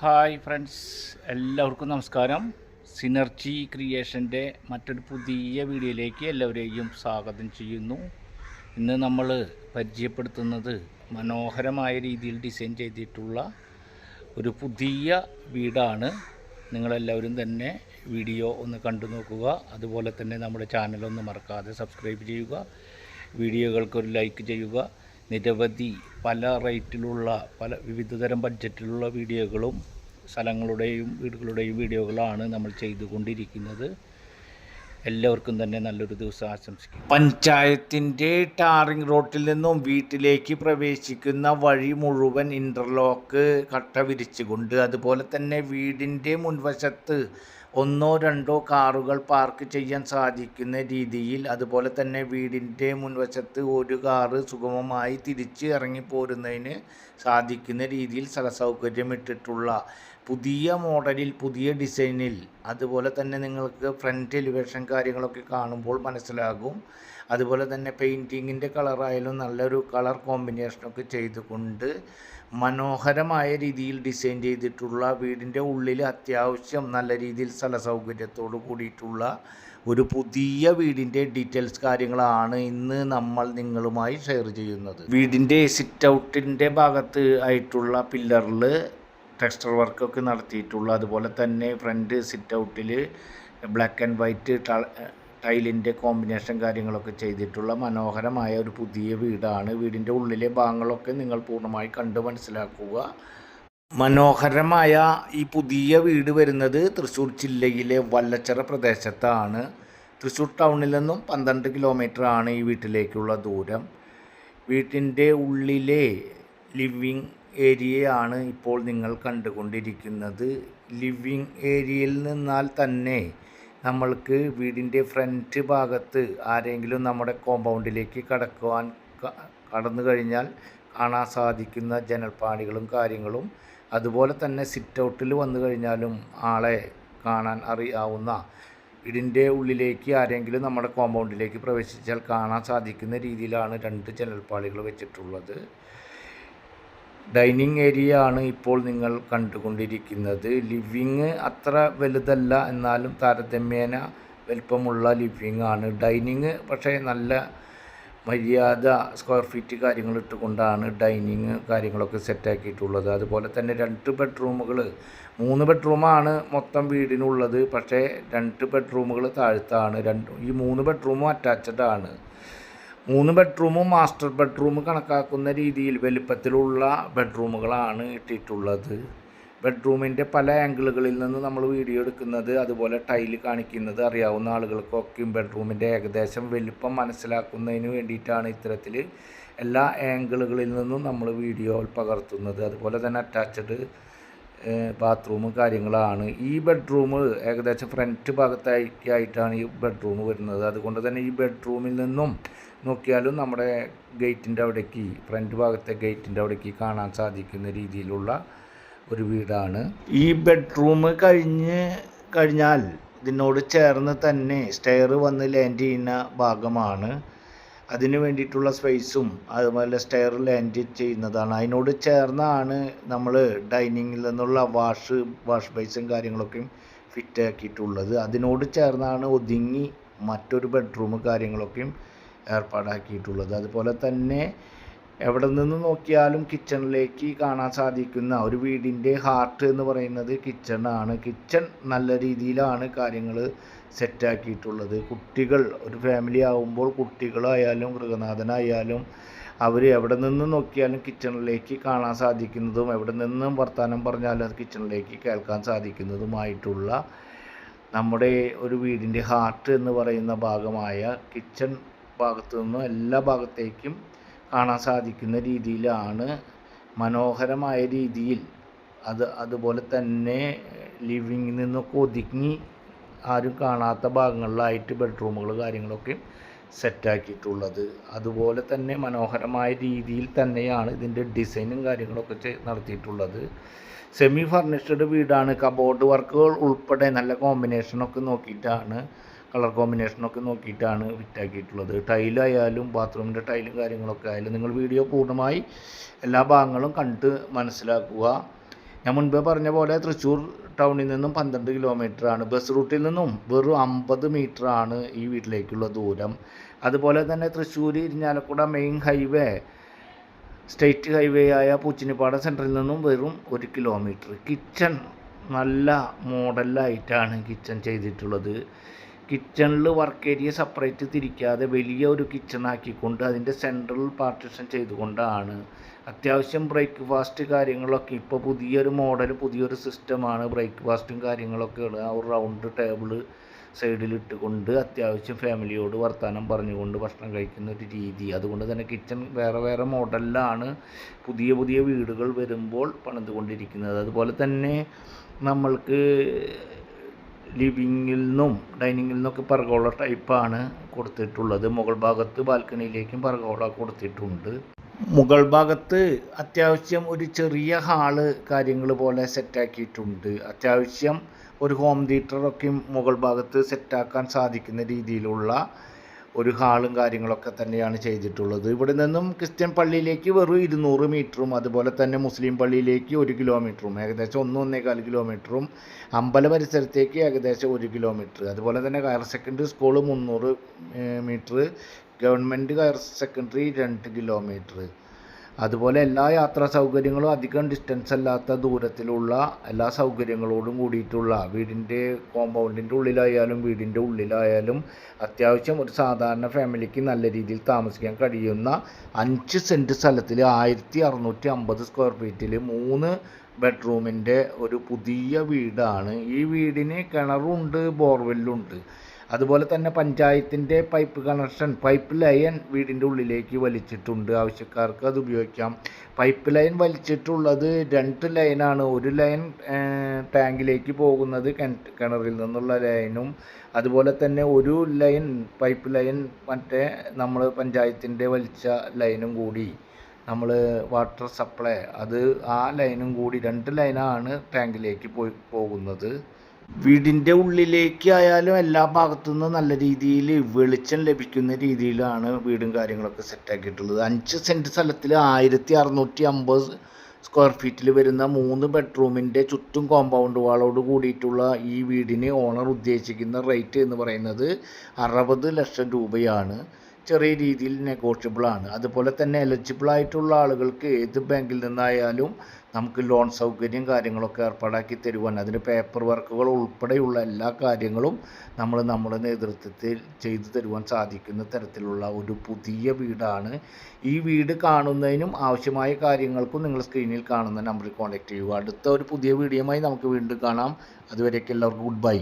Hi friends, എല്ലാവർക്കും നമസ്കാരം. Synergy ക്രിയേഷൻ്റെ മറ്റൊരു പുതിയ വീഡിയോയിലേക്ക് എല്ലാവരെയും സ്വാഗതം ചെയ്യുന്നു. ഇന്ന് നമ്മൾ പരിചയപ്പെടുത്തുന്നത് മനോഹരമായ രീതിയിൽ ഡിസൈൻ ചെയ്തിട്ടുള്ള ഒരു പുതിയ വീടാണ്. നിങ്ങളെല്ലാവരും തന്നെ വീഡിയോ ഒന്ന് കണ്ടു നോക്കുക. അതുപോലെ തന്നെ നമ്മുടെ ചാനലൊന്ന് മറക്കാതെ സബ്സ്ക്രൈബ് ചെയ്യുക. വീഡിയോകൾക്കൊരു ലൈക്ക് ചെയ്യുക. നിരവധി പല റേറ്റിലുള്ള വിവിധതരം ബഡ്ജറ്റിലുള്ള വീഡിയോകളും സ്ഥലങ്ങളുടെയും വീടുകളുടെയും വീഡിയോകളാണ് നമ്മൾ ചെയ്തുകൊണ്ടിരിക്കുന്നത്. എല്ലാവർക്കും തന്നെ നല്ലൊരു ദിവസം ആശംസിക്കും. പഞ്ചായത്തിൻ്റെ ടാറിംഗ് റോഡിൽ നിന്നും വീട്ടിലേക്ക് പ്രവേശിക്കുന്ന വഴി മുഴുവൻ ഇൻ്റർലോക്ക് കട്ട വിരിച്ചുകൊണ്ട്, അതുപോലെ തന്നെ വീടിൻ്റെ മുൻവശത്ത് ഒന്നോ രണ്ടോ കാറുകൾ പാർക്ക് ചെയ്യാൻ സാധിക്കുന്ന രീതിയിൽ, അതുപോലെ തന്നെ വീടിൻ്റെ മുൻവശത്ത് ഒരു കാറ് സുഗമമായി തിരിച്ച് ഇറങ്ങിപ്പോരുന്നതിന് സാധിക്കുന്ന രീതിയിൽ സ്ഥലസൗകര്യം ഇട്ടിട്ടുള്ള പുതിയ മോഡലിൽ പുതിയ ഡിസൈനിൽ, അതുപോലെ തന്നെ നിങ്ങൾക്ക് ഫ്രണ്ട് എലിവേഷൻ കാര്യങ്ങളൊക്കെ കാണുമ്പോൾ മനസ്സിലാകും. അതുപോലെ തന്നെ പെയിൻറ്റിങ്ങിൻ്റെ കളറായാലും നല്ലൊരു കളർ കോമ്പിനേഷനൊക്കെ ചെയ്തുകൊണ്ട് മനോഹരമായ രീതിയിൽ ഡിസൈൻ ചെയ്തിട്ടുള്ള വീടിൻ്റെ ഉള്ളിൽ അത്യാവശ്യം നല്ല രീതിയിൽ സ്ഥല സൗകര്യത്തോട് കൂടിയിട്ടുള്ള ഒരു പുതിയ വീടിൻ്റെ ഡീറ്റെയിൽസ് കാര്യങ്ങളാണ് ഇന്ന് നമ്മൾ നിങ്ങളുമായി ഷെയർ ചെയ്യുന്നത്. വീടിൻ്റെ സിറ്റ് ഔട്ടിൻ്റെ ഭാഗത്ത് ആയിട്ടുള്ള പില്ലറിൽ ടെക്സ്ചർ വർക്കൊക്കെ നടത്തിയിട്ടുള്ള, അതുപോലെ തന്നെ ഫ്രണ്ട് സിറ്റ് ഔട്ടിൽ ബ്ലാക്ക് ആൻഡ് വൈറ്റ് ടൈലിൻ്റെ കോമ്പിനേഷൻ കാര്യങ്ങളൊക്കെ ചെയ്തിട്ടുള്ള മനോഹരമായ ഒരു പുതിയ വീടാണ്. വീടിൻ്റെ ഉള്ളിലെ ഭാഗങ്ങളൊക്കെ നിങ്ങൾ പൂർണ്ണമായി കണ്ട് മനസ്സിലാക്കുക. മനോഹരമായ ഈ പുതിയ വീട് വരുന്നത് തൃശ്ശൂർ ജില്ലയിലെ വല്ലച്ചിറ പ്രദേശത്താണ്. തൃശ്ശൂർ ടൗണിൽ നിന്നും 12 കിലോമീറ്ററാണ് ഈ വീട്ടിലേക്കുള്ള ദൂരം. വീട്ടിൻ്റെ ഉള്ളിലെ ലിവിങ് ഏരിയയാണ് ഇപ്പോൾ നിങ്ങൾ കണ്ടുകൊണ്ടിരിക്കുന്നത്. ലിവിങ് ഏരിയയിൽ നിന്നാൽ തന്നെ നമ്മൾക്ക് വീടിൻ്റെ ഫ്രണ്ട് ഭാഗത്ത് ആരെങ്കിലും നമ്മുടെ കോമ്പൗണ്ടിലേക്ക് കടന്നു കഴിഞ്ഞാൽ കാണാൻ സാധിക്കുന്ന ജനൽപ്പാളികളും കാര്യങ്ങളും, അതുപോലെ തന്നെ സിറ്റ് ഔട്ടിൽ വന്നു കഴിഞ്ഞാലും ആളെ കാണാൻ അറിയാവുന്ന, വീടിൻ്റെ ഉള്ളിലേക്ക് ആരെങ്കിലും നമ്മുടെ കോമ്പൗണ്ടിലേക്ക് പ്രവേശിച്ചാൽ കാണാൻ സാധിക്കുന്ന രീതിയിലാണ് 2 ജനൽപ്പാളികൾ വെച്ചിട്ടുള്ളത്. ഡൈനിങ് ഏരിയ ആണ് ഇപ്പോൾ നിങ്ങൾ കണ്ടുകൊണ്ടിരിക്കുന്നത്. ലിവിങ് അത്ര വലുതല്ല, എന്നാലും താരതമ്യേന വലിപ്പമുള്ള ലിവിങ് ആണ്. ഡൈനിങ് പക്ഷേ നല്ല മര്യാദ സ്ക്വയർ ഫീറ്റ് കാര്യങ്ങൾ ഇട്ടുകൊണ്ടാണ് ഡൈനിങ് കാര്യങ്ങളൊക്കെ സെറ്റാക്കിയിട്ടുള്ളത്. അതുപോലെ തന്നെ 2 ബെഡ്റൂമുകൾ, 3 ബെഡ്റൂമാണ് മൊത്തം വീടിനുള്ളത്. പക്ഷേ 2 ബെഡ്റൂമുകൾ താഴത്താണ്. ഈ 3 ബെഡ്റൂമും അറ്റാച്ച്ഡ് ആണ്. 3 ബെഡ്റൂമും മാസ്റ്റർ ബെഡ്റൂം കണക്കാക്കുന്ന രീതിയിൽ വലുപ്പത്തിലുള്ള ബെഡ്റൂമുകളാണ് ഇട്ടിട്ടുള്ളത്. ബെഡ്റൂമിൻ്റെ പല ആംഗിളുകളിൽ നിന്ന് നമ്മൾ വീഡിയോ എടുക്കുന്നത്, അതുപോലെ ടൈല് കാണിക്കുന്നത് അറിയാവുന്ന ആളുകൾക്കൊക്കെയും ബെഡ്റൂമിൻ്റെ ഏകദേശം വലിപ്പം മനസ്സിലാക്കുന്നതിന് വേണ്ടിയിട്ടാണ് ഇത്തരത്തിൽ എല്ലാ ആംഗിളുകളിൽ നിന്നും നമ്മൾ വീഡിയോ പകർത്തുന്നത്. അതുപോലെ തന്നെ അറ്റാച്ച്ഡ് ബാത്റൂം കാര്യങ്ങളാണ്. ഈ ബെഡ്റൂം ഏകദേശം ഫ്രണ്ട് ഭാഗത്തായിട്ടാണ് ഈ ബെഡ്റൂം വരുന്നത്. അതുകൊണ്ട് തന്നെ ഈ ബെഡ്റൂമിൽ നിന്നും നോക്കിയാലും നമ്മുടെ ഗേറ്റിൻ്റെ അവിടേക്ക്, ഫ്രണ്ട് ഭാഗത്തെ ഗേറ്റിൻ്റെ അവിടേക്ക് കാണാൻ സാധിക്കുന്ന രീതിയിലുള്ള ഒരു വീടാണ്. ഈ ബെഡ്റൂം കഴിഞ്ഞാൽ ഇതിനോട് ചേർന്ന് തന്നെ സ്റ്റെയർ വന്ന് ലാൻഡ് ചെയ്യുന്ന ഭാഗമാണ്. അതിന് വേണ്ടിയിട്ടുള്ള സ്പേസും അതുപോലെ സ്റ്റെയർ ലാൻഡ് ചെയ്യുന്നതാണ്. അതിനോട് ചേർന്നാണ് നമ്മൾ ഡൈനിങ്ങിൽ നിന്നുള്ള വാഷ് ബേസും കാര്യങ്ങളൊക്കെയും ഫിറ്റ് ആക്കിയിട്ടുള്ളത്. അതിനോട് ചേർന്നാണ് ഒതുങ്ങി മറ്റൊരു ബെഡ്റൂം കാര്യങ്ങളൊക്കെയും ഏർപ്പാടാക്കിയിട്ടുള്ളത്. അതുപോലെ തന്നെ എവിടെ നിന്ന് നോക്കിയാലും കിച്ചണിലേക്ക് കാണാൻ സാധിക്കുന്ന ഒരു വീടിൻ്റെ ഹാർട്ട് എന്ന് പറയുന്നത് കിച്ചണാണ്. കിച്ചൺ നല്ല രീതിയിലാണ് കാര്യങ്ങൾ സെറ്റാക്കിയിട്ടുള്ളത്. കുട്ടികൾ, ഒരു ഫാമിലി ആകുമ്പോൾ കുട്ടികളായാലും ഗൃഹനാഥനായാലും അവർ എവിടെ നിന്ന് നോക്കിയാലും കിച്ചണിലേക്ക് കാണാൻ സാധിക്കുന്നതും, എവിടെ നിന്നും വർത്തമാനം പറഞ്ഞാലും അത് കിച്ചണിലേക്ക് കേൾക്കാൻ സാധിക്കുന്നതുമായിട്ടുള്ള നമ്മുടെ ഒരു വീടിൻ്റെ ഹാർട്ട് എന്ന് പറയുന്ന ഭാഗമായ കിച്ചൺ ഭാഗത്തു നിന്നും എല്ലാ ഭാഗത്തേക്കും കാണാൻ സാധിക്കുന്ന രീതിയിലാണ് മനോഹരമായ രീതിയിൽ അതുപോലെ തന്നെ ലിവിങ്ങിൽ നിന്നൊക്കെ ഒതുങ്ങി ആരും കാണാത്ത ഭാഗങ്ങളിലായിട്ട് ബെഡ്റൂമുകൾ കാര്യങ്ങളൊക്കെ സെറ്റാക്കിയിട്ടുള്ളത്. അതുപോലെ തന്നെ മനോഹരമായ രീതിയിൽ തന്നെയാണ് ഇതിൻ്റെ ഡിസൈനും കാര്യങ്ങളൊക്കെ നടത്തിയിട്ടുള്ളത്. സെമി ഫർണിഷ്ഡ് വീടാണ്. കബോർഡ് വർക്കുകൾ ഉൾപ്പെടെ നല്ല കോമ്പിനേഷനൊക്കെ നോക്കിയിട്ടാണ്, കളർ കോമ്പിനേഷനൊക്കെ നോക്കിയിട്ടാണ് ഫിറ്റാക്കിയിട്ടുള്ളത്. ടൈലായാലും ബാത്റൂമിൻ്റെ ടൈലും കാര്യങ്ങളൊക്കെ ആയാലും നിങ്ങൾ വീഡിയോ പൂർണ്ണമായി എല്ലാ ഭാഗങ്ങളും കണ്ട് മനസ്സിലാക്കുക. ഞാൻ മുൻപേ പറഞ്ഞ പോലെ തൃശ്ശൂർ ടൗണിൽ നിന്നും 12 കിലോമീറ്ററാണ്. ബസ് റൂട്ടിൽ നിന്നും വെറും 50 മീറ്ററാണ് ഈ വീട്ടിലേക്കുള്ള ദൂരം. അതുപോലെ തന്നെ Thrissur Irinjalakuda main highway, state highway ആയ പൂച്ചിനിപ്പാടം സെൻറ്ററിൽ നിന്നും വെറും 1 കിലോമീറ്റർ. കിച്ചൺ നല്ല മോഡലായിട്ടാണ് കിച്ചൺ ചെയ്തിട്ടുള്ളത്. കിച്ചണിൽ വർക്ക് ഏരിയ സെപ്പറേറ്റ് തിരിക്കാതെ വലിയ ഒരു കിച്ചണാക്കിക്കൊണ്ട് അതിൻ്റെ സെൻട്രൽ പാർട്ടീഷൻ ചെയ്തുകൊണ്ടാണ്. അത്യാവശ്യം ബ്രേക്ക്ഫാസ്റ്റ് കാര്യങ്ങളൊക്കെ ഇപ്പോൾ പുതിയൊരു മോഡൽ, പുതിയൊരു സിസ്റ്റമാണ്. ബ്രേക്ക്ഫാസ്റ്റും കാര്യങ്ങളൊക്കെ ആ ഒരു റൗണ്ട് ടേബിൾ സൈഡിലിട്ടുകൊണ്ട് അത്യാവശ്യം ഫാമിലിയോട് വർത്തമാനം പറഞ്ഞുകൊണ്ട് ഭക്ഷണം കഴിക്കുന്ന ഒരു രീതി. അതുകൊണ്ട് തന്നെ കിച്ചൺ വേറെ വേറെ മോഡലിലാണ് പുതിയ പുതിയ വീടുകൾ വരുമ്പോൾ പണിതുകൊണ്ടിരിക്കുന്നത്. അതുപോലെ തന്നെ നമ്മൾക്ക് ലിവിങ്ങിൽ നിന്നും ഡൈനിങ്ങിൽ നിന്നൊക്കെ പർഗോള ടൈപ്പാണ് കൊടുത്തിട്ടുള്ളത്. മുകൾ ഭാഗത്ത് ബാൽക്കണിയിലേക്കും പർഗോള കൊടുത്തിട്ടുണ്ട്. മുകൾ ഭാഗത്ത് അത്യാവശ്യം ഒരു ചെറിയ ഹാള് കാര്യങ്ങൾ പോലെ സെറ്റാക്കിയിട്ടുണ്ട്. അത്യാവശ്യം ഒരു ഹോം തിയേറ്ററൊക്കെ മുകൾ ഭാഗത്ത് സെറ്റാക്കാൻ സാധിക്കുന്ന രീതിയിലുള്ള ഒരു ഹാളും കാര്യങ്ങളൊക്കെ തന്നെയാണ് ചെയ്തിട്ടുള്ളത്. ഇവിടെ നിന്നും ക്രിസ്ത്യൻ പള്ളിയിലേക്ക് വെറും 200 മീറ്ററും അതുപോലെ തന്നെ മുസ്ലിം പള്ളിയിലേക്ക് 1 കിലോമീറ്ററും, ഏകദേശം 1-1.25 കിലോമീറ്ററും, അമ്പല പരിസരത്തേക്ക് ഏകദേശം 1 കിലോമീറ്റർ. അതുപോലെ തന്നെ higher secondary school 300 metre, government higher secondary 2 kilometre. അതുപോലെ എല്ലാ യാത്രാ സൗകര്യങ്ങളും അധികം ഡിസ്റ്റൻസ് അല്ലാത്ത ദൂരത്തിലുള്ള എല്ലാ സൗകര്യങ്ങളോടും കൂടിയിട്ടുള്ള വീടിൻ്റെ കോമ്പൗണ്ടിൻ്റെ ഉള്ളിലായാലും വീടിൻ്റെ ഉള്ളിലായാലും അത്യാവശ്യം ഒരു സാധാരണ ഫാമിലിക്ക് നല്ല രീതിയിൽ താമസിക്കാൻ കഴിയുന്ന 5 സെൻറ്റ് സ്ഥലത്തിൽ 1650 സ്ക്വയർ ഫീറ്റിൽ 3 ബെഡ്റൂമിൻ്റെ ഒരു പുതിയ വീടാണ്. ഈ വീടിന് കിണറുണ്ട്, ബോർവെല്ലുണ്ട്. അതുപോലെ തന്നെ പഞ്ചായത്തിൻ്റെ പൈപ്പ് കണക്ഷൻ, പൈപ്പ് ലൈൻ വീടിൻ്റെ ഉള്ളിലേക്ക് വലിച്ചിട്ടുണ്ട്. ആവശ്യക്കാർക്ക് അത് ഉപയോഗിക്കാം. പൈപ്പ് ലൈൻ വലിച്ചിട്ടുള്ളത് 2 ലൈനാണ്. ഒരു ലൈൻ ടാങ്കിലേക്ക് പോകുന്നത് കിണറിൽ നിന്നുള്ള ലൈനും, അതുപോലെ തന്നെ ഒരു ലൈൻ പൈപ്പ് ലൈൻ മറ്റേ നമ്മൾ പഞ്ചായത്തിൻ്റെ വലിച്ച ലൈനും കൂടി നമ്മൾ വാട്ടർ സപ്ലൈ അത് ആ ലൈനും കൂടി 2 ലൈനാണ് ടാങ്കിലേക്ക് പോകുന്നത്. വീടിൻ്റെ ഉള്ളിലേക്ക് ആയാലും എല്ലാ ഭാഗത്തു നിന്നും നല്ല രീതിയിൽ വെളിച്ചം ലഭിക്കുന്ന രീതിയിലാണ് വീടും കാര്യങ്ങളൊക്കെ സെറ്റാക്കിയിട്ടുള്ളത്. 5 സെൻറ്റ് സ്ഥലത്തിൽ 1650 സ്ക്വയർ ഫീറ്റിൽ വരുന്ന 3 ബെഡ്റൂമിൻ്റെ ചുറ്റും കോമ്പൗണ്ട് വാളോട് കൂടിയിട്ടുള്ള ഈ വീടിന് ഓണർ ഉദ്ദേശിക്കുന്ന റേറ്റ് എന്ന് പറയുന്നത് 60 ലക്ഷം രൂപയാണ്. ചെറിയ രീതിയിൽ നെഗോഷ്യബിളാണ്. അതുപോലെ തന്നെ എലിജിബിളായിട്ടുള്ള ആളുകൾക്ക് ഏത് ബാങ്കിൽ നിന്നായാലും നമുക്ക് ലോൺ സൗകര്യം കാര്യങ്ങളൊക്കെ ഏർപ്പാടാക്കി തരുവാൻ, അതിന് പേപ്പർ വർക്കുകൾ ഉൾപ്പെടെയുള്ള എല്ലാ കാര്യങ്ങളും നമ്മുടെ നേതൃത്വത്തിൽ ചെയ്തു തരുവാൻ സാധിക്കുന്ന തരത്തിലുള്ള ഒരു പുതിയ വീടാണ്. ഈ വീട് കാണുന്നതിനും ആവശ്യമായ കാര്യങ്ങൾക്കും നിങ്ങൾ സ്ക്രീനിൽ കാണുന്ന നമ്പറിൽ കോൺടാക്റ്റ് ചെയ്യുക. അടുത്ത ഒരു പുതിയ വീഡിയോയുമായി നമുക്ക് വീണ്ടും കാണാം. അതുവരേക്കും എല്ലാവർക്കും ഗുഡ് ബൈ.